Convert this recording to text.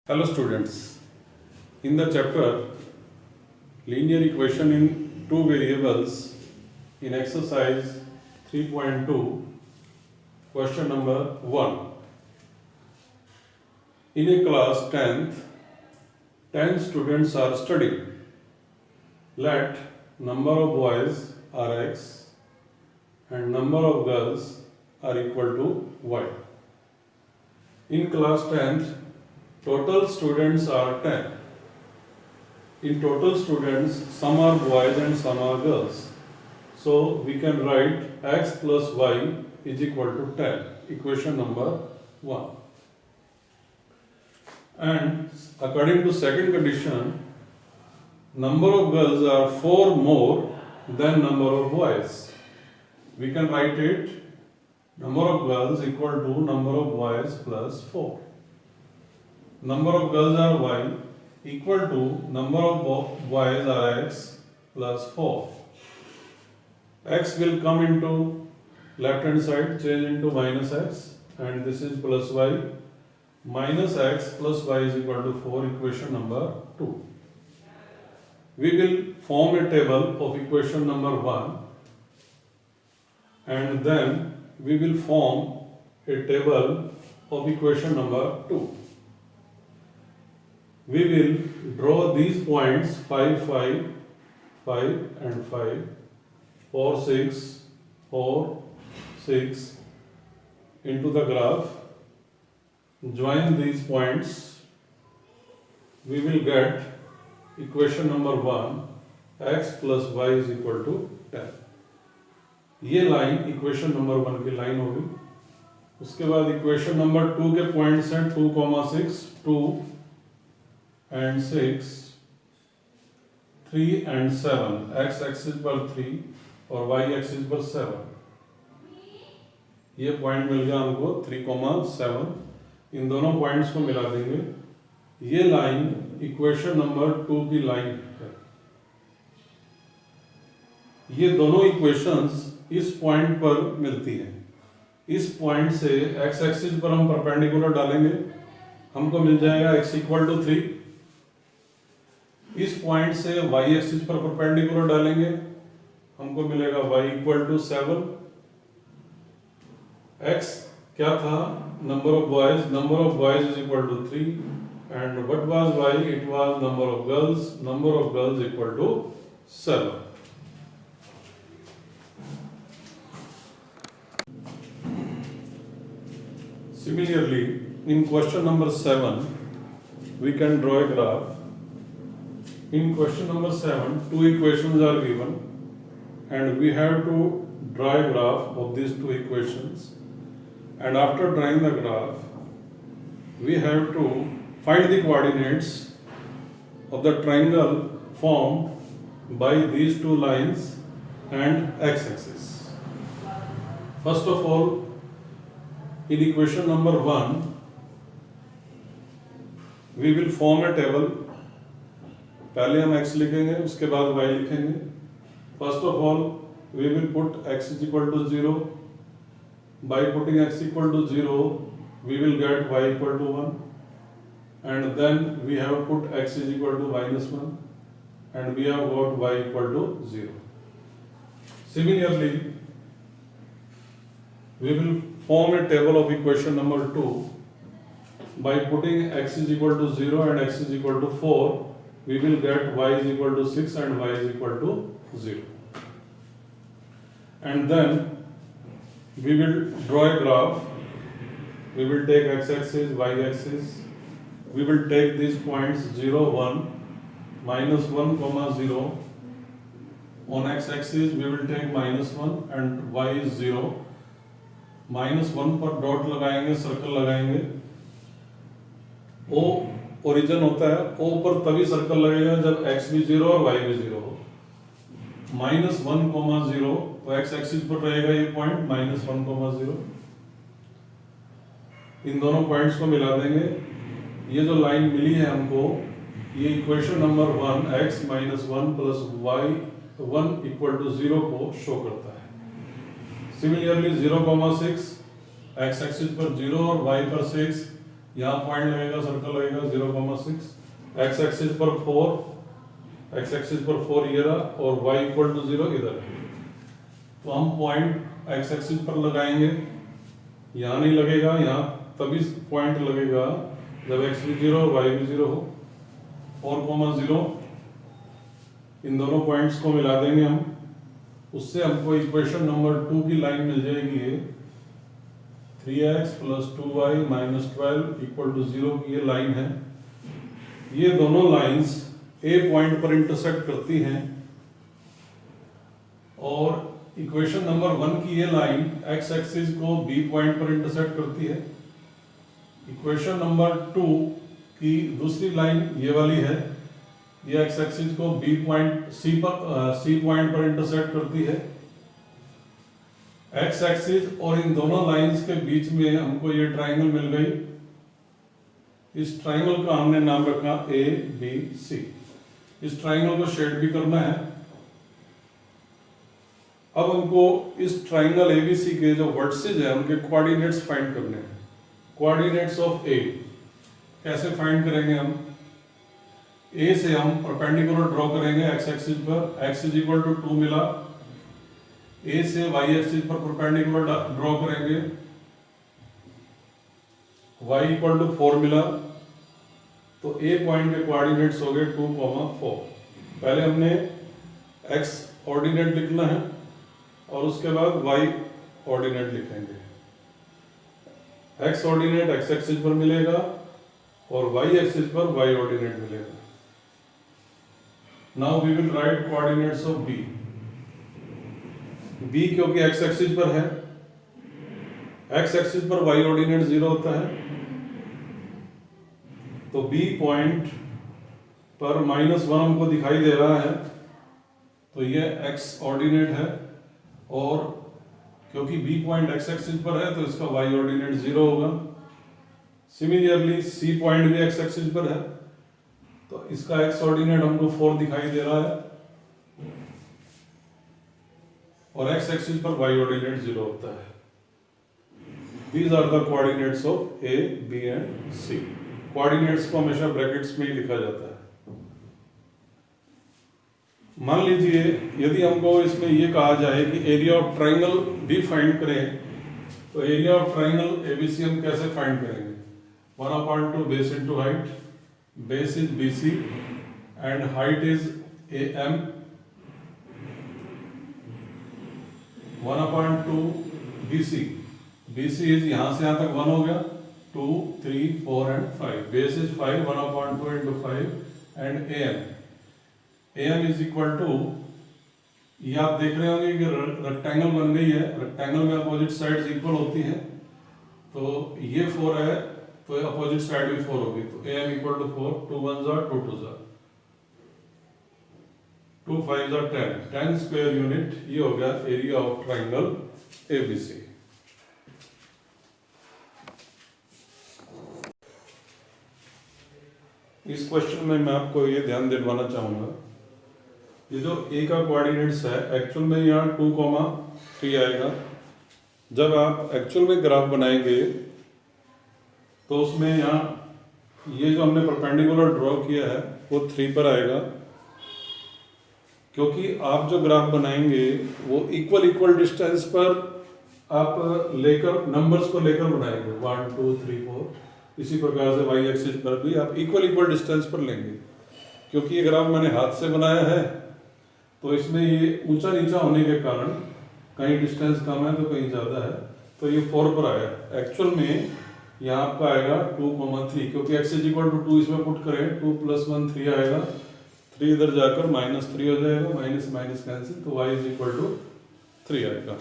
Hello students, in the chapter linear equation in two variables in exercise 3.2 question number 1. In a class 10th, 10 students are studying. Let number of boys are x and number of girls are equal to y. In class 10th, total students are 10. In total students, some are boys and some are girls. So we can write x plus y is equal to 10, equation number 1. And according to second condition, number of girls are 4 more than number of boys. We can write it number of girls equal to number of boys plus 4. Number of girls are y equal to number of boys are x plus 4. X will come into left hand side, change into minus x, and this is plus y. Minus x plus y is equal to 4, equation number 2. We will form a table of equation number 1 and then we will form a table of equation number 2. We will draw these points 5, 5, 5 and 5, 4, 6, 4, 6 into the graph. Join these points. We will get equation number 1, x plus y is equal to 10. ये line equation number 1 की line होगी. उसके बाद equation number 2 के points हैं 2,6, 2 and 6, 3 and 7, x axis पर 3 और y axis पर 7. ये पॉइंट मिल गया हमको 3,7. इन दोनों पॉइंट्स को मिला देंगे. ये लाइन इक्वेशन नंबर 2 की लाइन है. ये दोनों इक्वेशंस इस पॉइंट पर मिलती हैं. इस पॉइंट से x एक्सिस पर हम परपेंडिकुलर डालेंगे, हमको मिल जाएगा x इक्वल टू 3. इस पॉइंट से y एक्सिस पर परपेंडिकुलर डालेंगे, हमको मिलेगा y इक्वल टू 7. x क्या था? Number of boys is equal to 3 and what was y? It was number of girls equal to 7. Similarly, in question number 7, we can draw a graph. In question number 7, two equations are given and we have to draw a graph of these two equations. And after drawing the graph, we have to find the coordinates of the triangle formed by these two lines and x-axis. First of all, in equation number 1, we will form a table. पहले हम x लिखेंगे, उसके बाद y लिखेंगे. First of all, we will put x is equal to 0. By putting x equal to 0, we will get y equal to 1. And then we have put x is equal to minus 1. And we have got y equal to 0. Similarly, we will form a table of equation number 2. By putting x is equal to 0 and x is equal to 4, we will get y is equal to 6 and y is equal to 0. And then we will draw a graph. We will take x-axis, y-axis. We will take these points 0, 1, minus 1, 0. On x-axis, we will take minus 1 and y is 0. Minus 1 पर dot लगाएंगे, circle लगाएंगे. O origin होता है. O पर तभी circle लगेगा जब x भी 0 और y भी 0 हो. माइनस 1, 0 तो x एक्सिस पर रहेगा ये पॉइंट माइनस 1, 0. इन दोनों पॉइंट्स को मिला देंगे. ये जो लाइन मिली है हमको, ये equation number 1 x minus 1 plus y 1 equal to 0 को शो करता है. Similarly 0,6, x एक्सिस पर 0 और y पर 6, यहाँ पॉइंट लगेगा, सर्कल लगेगा 0,6, एक्स एक्सिस पर 4, एक्स एक्सिस पर 4 ये रहा, और y इक्वल टू 0 इधर है। तो हम पॉइंट एक्स एक्सिस पर लगाएंगे, यहाँ नहीं लगेगा, यहाँ तभी पॉइंट लगेगा जब x भी 0 और y भी 0 हो। 4,0 इन दोनों पॉइंट्स को मिला देंगे हम, उससे हमको इक्वेशन नंबर 2 की लाइन मिल जाएगी ये 3x + 2y - 12 = 0 की ये लाइन है। ये दोनों लाइंस A पॉइंट पर इंटरसेक्ट करती हैं, और इक्वेशन नंबर 1 की ये लाइन x एक्सिस को B पॉइंट पर इंटरसेक्ट करती है। इक्वेशन नंबर 2 की दूसरी लाइन ये वाली है, ये x एक्सिस को B पॉइंट C पॉइंट पर इंटरसेक्ट करती है। x एक्सिस और इन दोनों लाइंस के बीच में हमको ये ट्राइंगल मिल गई। इस ट्राइंगल का हमने नाम रखा ABC। इस ट्राइंगल को शेड भी करना है। अब हमको इस ट्राइंगल ABC के जो वर्टिसेस हैं उनके कोऑर्डिनेट्स फाइंड करने हैं। कोऑर्डिनेट्स ऑफ A कैसे फाइंड करेंगे हम? A से हम परपेंडिकुलर ड्रॉ करेंगे x एक्सिस पर, x = 2 मिला। A से y एक्सिस पर परपेंडिकुलर ड्रॉ करेंगे, y = 4 मिला। तो A पॉइंट के कोऑर्डिनेट्स हो गए 2,4। पहले हमने x ऑर्डिनेट लिखना है और उसके बाद y ऑर्डिनेट लिखेंगे। x ऑर्डिनेट x एक्सिस पर मिलेगा और y एक्सिस पर y ऑर्डिनेट मिलेगा। Now we will write coordinates of B। B क्योंकि x एक्सिस पर है, x एक्सिस पर y ऑर्डिनेट 0 होता है, तो B पॉइंट पर -1 हमको दिखाई दे रहा है, तो ये x ऑर्डिनेट है, और क्योंकि B पॉइंट x एक्सिस पर है तो इसका y ऑर्डिनेट 0 होगा। सिमिलरली C पॉइंट भी x एक्सिस पर है, तो इसका x ऑर्डिनेट हमको 4 दिखाई दे रहा है, और x एक्सिस पर y ऑर्डिनेट 0 होता है। These are the coordinates of A, B and C। Coordinates को हमेशा ब्रैकेट्स में ही लिखा जाता है। मान लीजिए यदि हमको इसमें ये कहा जाए कि एरिया ऑफ ट्राइंगल भी फाइंड करें, तो एरिया ऑफ ट्राइंगल ABC हम कैसे फाइंड करेंगे? 1/2 base into height. Base is BC and height is AM। 1/2 BC। BC is यहां से यहां तक 1 हो गया, 2, 3, 4 and 5। Base is 5, 1/2 into 5 and AM। AM is equal to, ये आप देख रहे होंगे कि रेक्टेंगल बन गई है। रेक्टेंगल में अपोजिट साइड्स इक्वल होती हैं, तो ये 4 है तो अपोजिट साइड भी 4 होगी, तो AM = 4, 2 1s are 2 2s are 2 5s are 10, 10 square unit. ये हो गया एरिया ऑफ ट्राइंगल ABC। इस क्वेश्चन में मैं आपको ये ध्यान दिलवाना चाहूँगा, ये जो A का कोऑर्डिनेट्स है एक्चुअल में यहाँ 2,3 आएगा। जब आप एक्चुअल में ग्राफ बनाएंगे तो उसमें यहाँ ये जो हमने परपेंडिकुलर ड्रॉ किया है वो 3 पर आएगा, क्योंकि आप जो ग्राफ बनाएंगे वो इक्वल डिस्टेंस पर आप लेकर नंबर्स को लेकर बनाएंगे, 1 2 3 4। इसी प्रकार से y एक्सिस पर भी आप इक्वल डिस्टेंस पर लेंगे। क्योंकि ये ग्राफ मैंने हाथ से बनाया है तो इसमें ये ऊंचा नीचा होने के कारण कहीं डिस्टेंस कम है तो कहीं ज़्यादा है, तो ये 4 पर आया। एक्चुअल में यहाँ आपका आएगा 2,3, क्योंकि x = 2 इसमें पुट करें, 2 + 1 3 आएगा, 3 इधर जाकर -3 हो जाएगा, माइनस माइनस कैंसिल, तो y = 3 आएगा।